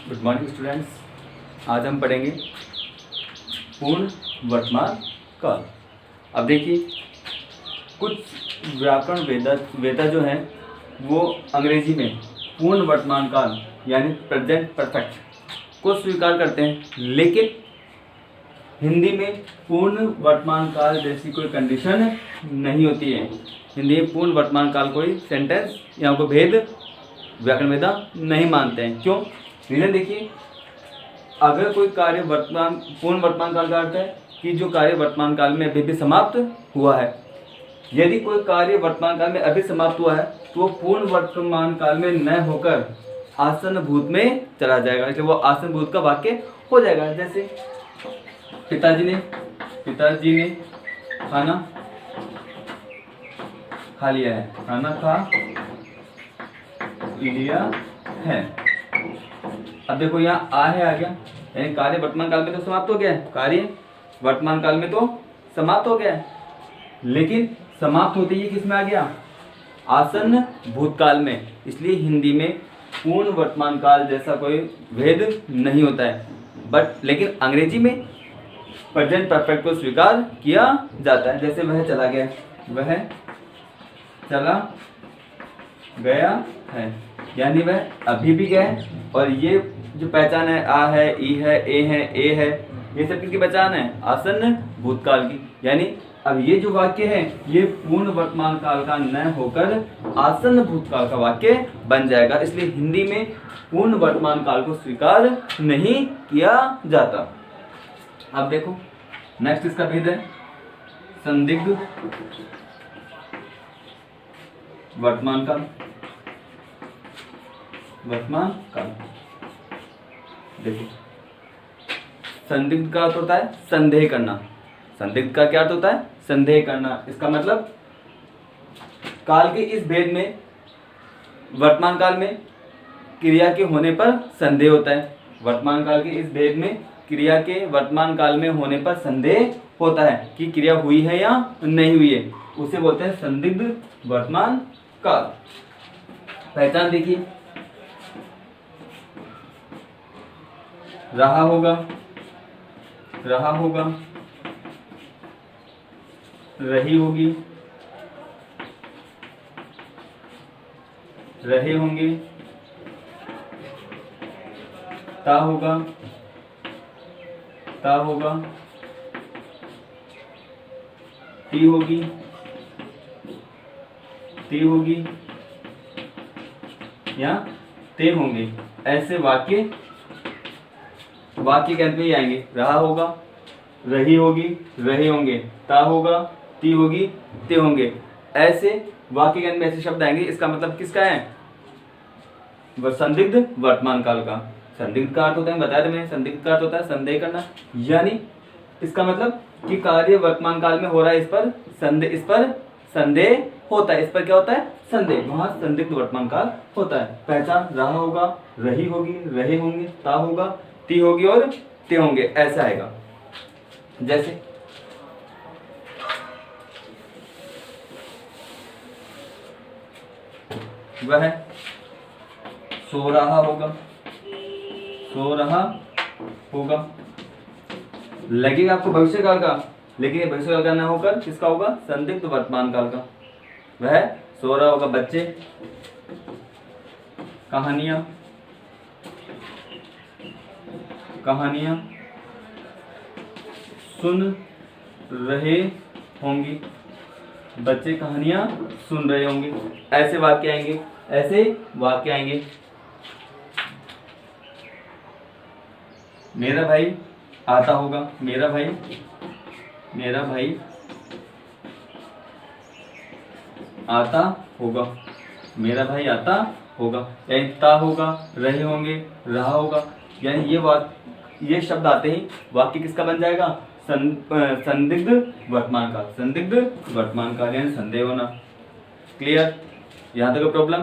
Good morning students. आज हम पढ़ेंगे पूर्ण वर्तमान काल। अब देखिए, कुछ व्याकरण वेदा जो हैं वो अंग्रेजी में पूर्ण वर्तमान काल यानी प्रेजेंट परफेक्ट को स्वीकार करते हैं, लेकिन हिंदी में पूर्ण वर्तमान काल जैसी कोई कंडीशन नहीं होती है। हिंदी में पूर्ण वर्तमान काल कोई सेंटेंस या कोई भेद व्याकरण वेदा नहीं मानते हैं। क्यों? रीजन देखिए, अगर कोई कार्य पूर्ण वर्तमान काल का अर्थ है कि जो कार्य वर्तमान काल में अभी भी समाप्त हुआ है। यदि कोई कार्य वर्तमान काल में अभी समाप्त हुआ है तो वो पूर्ण वर्तमान काल में न होकर आसन्न भूत में चला जाएगा, इसलिए वो आसन्न भूत का वाक्य हो जाएगा। जैसे पिताजी ने खाना खा लिया है, खाना खा लिया है। अब देखो यहाँ आ है, आ गया, यानी कार्य वर्तमान काल में तो समाप्त हो गया है, कार्य वर्तमान काल में तो समाप्त हो गया है, लेकिन समाप्त होते ही किस में आ गया? आसन्न भूतकाल में। इसलिए हिंदी में पूर्ण वर्तमान काल जैसा कोई भेद नहीं होता है, लेकिन अंग्रेजी में प्रेजेंट परफेक्ट को स्वीकार किया जाता है। जैसे वह चला गया, वह चला गया है, यानी वह अभी भी गया है। और ये जो पहचान है, आ है, ई है, ए है, ये सब किसकी पहचान है? आसन्न भूतकाल की। यानी अब ये जो वाक्य है ये पूर्ण वर्तमान काल का न होकर आसन्न भूतकाल का वाक्य बन जाएगा। इसलिए हिंदी में पूर्ण वर्तमान काल को स्वीकार नहीं किया जाता। अब देखो नेक्स्ट इसका भेद है संदिग्ध वर्तमान काल। वर्तमान काल देखो, संदिग्ध का अर्थ होता है संदेह करना। संदिग्ध का क्या अर्थ होता है? संदेह करना। इसका मतलब काल के इस भेद में वर्तमान काल में क्रिया के होने पर संदेह होता है। वर्तमान काल के इस भेद में क्रिया के वर्तमान काल में होने पर संदेह होता है कि क्रिया हुई है या नहीं हुई है, उसे बोलते हैं संदिग्ध वर्तमान काल। पहचान देखिए, रहा होगा, रही होगी, रहे होंगे, ता होगा, ती होगी, या ते होंगे। ऐसे वाक्य के अंत में ही आएंगे। रहा होगा, रही होगी, रहे होंगे, ता होगा, ती होगी, ते होंगे। ऐसे वाक्य के अंत में ऐसे शब्द आएंगे। इसका मतलब किसका है? संदिग्ध वर्तमान काल का। संदिग्ध का अर्थ होता है, बताया था मैंने, संदिग्ध का अर्थ होता है संदेह करना। यानी इसका मतलब कि कार्य वर्तमान काल में हो रहा है, इस पर संदेह होता है। इस पर क्या होता है? संदेह। वहां संदिग्ध वर्तमान काल होता है। पहचान, रहा होगा, रही होगी, रहे होंगे, ता होगा, ती होगी और ते होंगे, ऐसा आएगा। जैसे वह सो रहा होगा, लगेगा आपको भविष्य काल का, लेकिन ये भविष्य काल का ना होकर किसका होगा? संदिग्ध वर्तमान काल का। वह सो रहा होगा। बच्चे कहानियां सुन रहे होंगे, बच्चे कहानियां सुन रहे होंगे। ऐसे वाक्य आएंगे। मेरा भाई आता होगा, मेरा भाई आता होगा, यानी ता होगा, रहे होंगे, रहा होगा। यानी ये शब्द आते ही वाक्य किसका बन जाएगा? संदिग्ध वर्तमान काल, यानी संदेह होना। क्लियर? यहाँ तक प्रॉब्लम।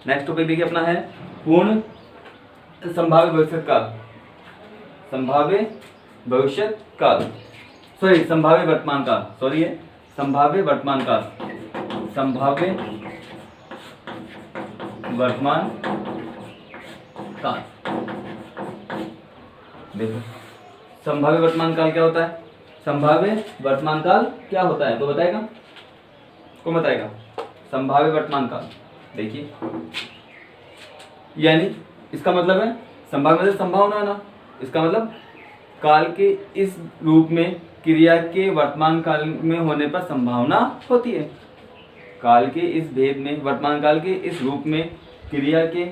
नेक्स्ट टॉपिक देखिए अपना है पूर्ण संभाव्य भविष्यत काल। संभाव्य वर्तमान काल। संभाव्य वर्तमान काल। देखो संभाव्य वर्तमान काल क्या होता है, संभाव्य वर्तमान काल क्या होता है तो बताएगा, कौन बताएगा? संभाव्य वर्तमान काल। देखिए यानी इसका मतलब है संभाव्य मतलब संभावना ना, इसका मतलब काल के इस रूप में क्रिया के वर्तमान काल में होने पर संभावना होती है। काल के इस भेद में वर्तमान काल के इस रूप में क्रिया के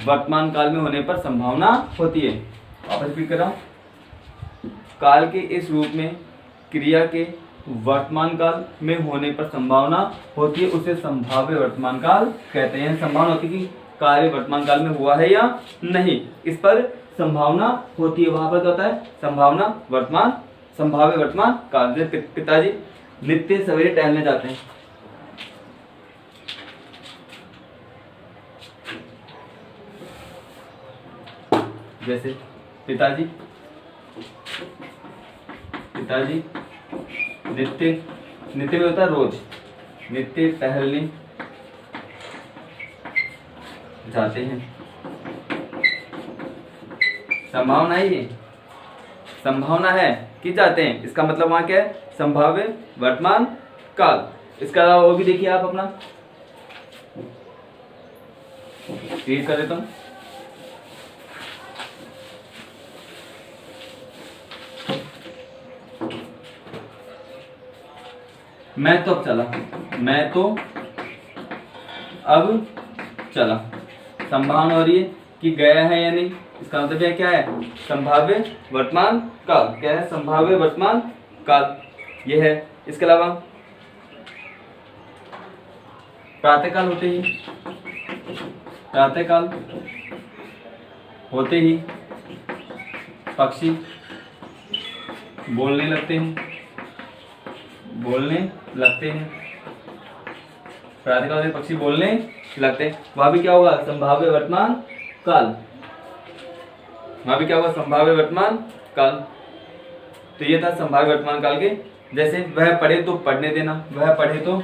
वर्तमान काल में होने पर संभावना होती है। वापस रिपीट कर रहा हूं, काल के इस रूप में क्रिया के वर्तमान काल में होने पर संभावना होती है, उसे संभाव्य वर्तमान काल कहते हैं। संभावना होती है कि कार्य वर्तमान काल में हुआ है या नहीं, इस पर संभावना होती है। वहां पर क्या होता है? संभावना वर्तमान संभाव्य वर्तमान काल। जैसे पिताजी नित्य सवेरे टहलने जाते हैं, जैसे पिताजी नित्य में होता है रोज, नित्य टहलने जाते हैं। संभावना ही है, संभावना है कि जाते हैं, इसका मतलब वहां क्या है? संभाव्य वर्तमान काल। इसके अलावा वो भी देखिए आप अपना रीड कर देता हूं। मैं तो अब चला, संभावना हो रही है कि गया है या नहीं, इसका मतलब क्या है? संभाव्य वर्तमान काल। क्या है? संभाव्य वर्तमान काल ये है। इसके अलावा प्रातःकाल होते ही पक्षी बोलने लगते हैं। प्रातःकाल में पक्षी बोलने लगते हैं, वहां भी क्या होगा? संभाव्य वर्तमान काल। संभाव्य वर्तमान काल। तो ये था संभाव्य वर्तमान काल के। जैसे वह पढ़े तो पढ़ने देना, वह पढ़े तो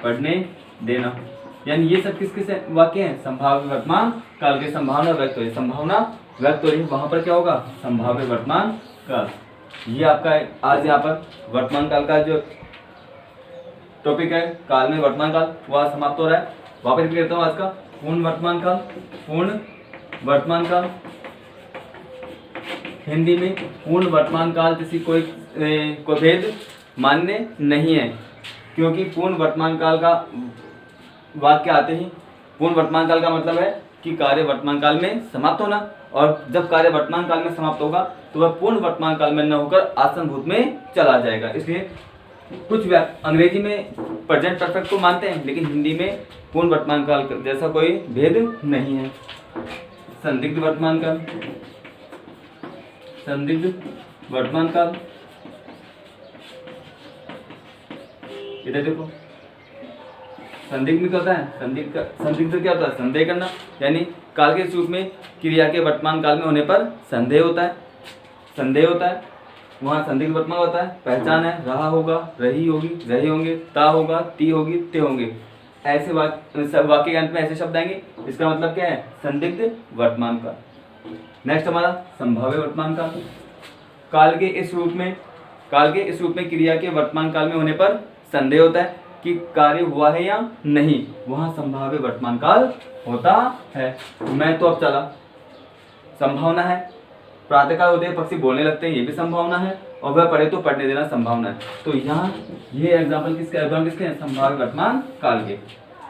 पढ़ने देना, यानी ये सब किसके से वाक्य हैं? संभाव्य वर्तमान काल के। संभावना व्यक्त हो रही है, वहां पर क्या होगा? संभाव्य वर्तमान काल। ये आपका आज यहाँ पर वर्तमान काल का जो टॉपिक है, काल में वर्तमान काल, वह समाप्त हो रहा है। वापस रिपीट करता हूँ आज का पूर्ण वर्तमान काल। हिंदी में पूर्ण वर्तमान काल जैसी कोई भेद मान्य नहीं है, क्योंकि पूर्ण वर्तमान काल का वाक्य आते ही पूर्ण वर्तमान काल का मतलब है कि कार्य वर्तमान काल में समाप्त होना, और जब कार्य वर्तमान काल में समाप्त होगा तो वह पूर्ण वर्तमान काल में न होकर आसन भूत में चला जाएगा। इसलिए कुछ अंग्रेजी में प्रेजेंट परफेक्ट को मानते हैं, लेकिन हिंदी में पूर्ण वर्तमान काल जैसा कोई भेद नहीं है। संदिग्ध वर्तमान काल, इधर देखो, संदिग्ध में क्या होता है? संदिग्ध क्या होता है? संदेह करना, यानी काल के रूप में क्रिया के वर्तमान काल में होने पर संदेह होता है। वहाँ संदिग्ध वर्तमान होता है। पहचान है, रहा होगा, रही होगी, रहे होंगे, ता होगा, ती होगी, ते होंगे। ऐसे वाक्य के अंत में ऐसे शब्द आएंगे, इसका मतलब क्या है? संदिग्ध वर्तमान काल। नेक्स्ट हमारा संभाव्य वर्तमान काल। काल के इस रूप में क्रिया के वर्तमान काल में होने पर संदेह होता है कि कार्य हुआ है या नहीं, वहां संभाव्य वर्तमान काल होता है। मैं तो अब चला, संभावना है। प्रातःकाल होते हैं पक्षी बोलने लगते हैं, ये भी संभावना है। और वह पढ़े तो पढ़ने देना संभावना है। तो यहाँ ये एग्जाम्पल किसके हैं? संभाव्य वर्तमान काल के।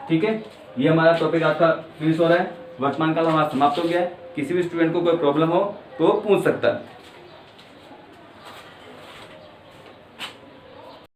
ठीक है, ये हमारा टॉपिक आपका फिनिश हो रहा है। वर्तमान काल हमारा समाप्त हो गया है। किसी भी स्टूडेंट को कोई प्रॉब्लम हो तो पूछ सकता है।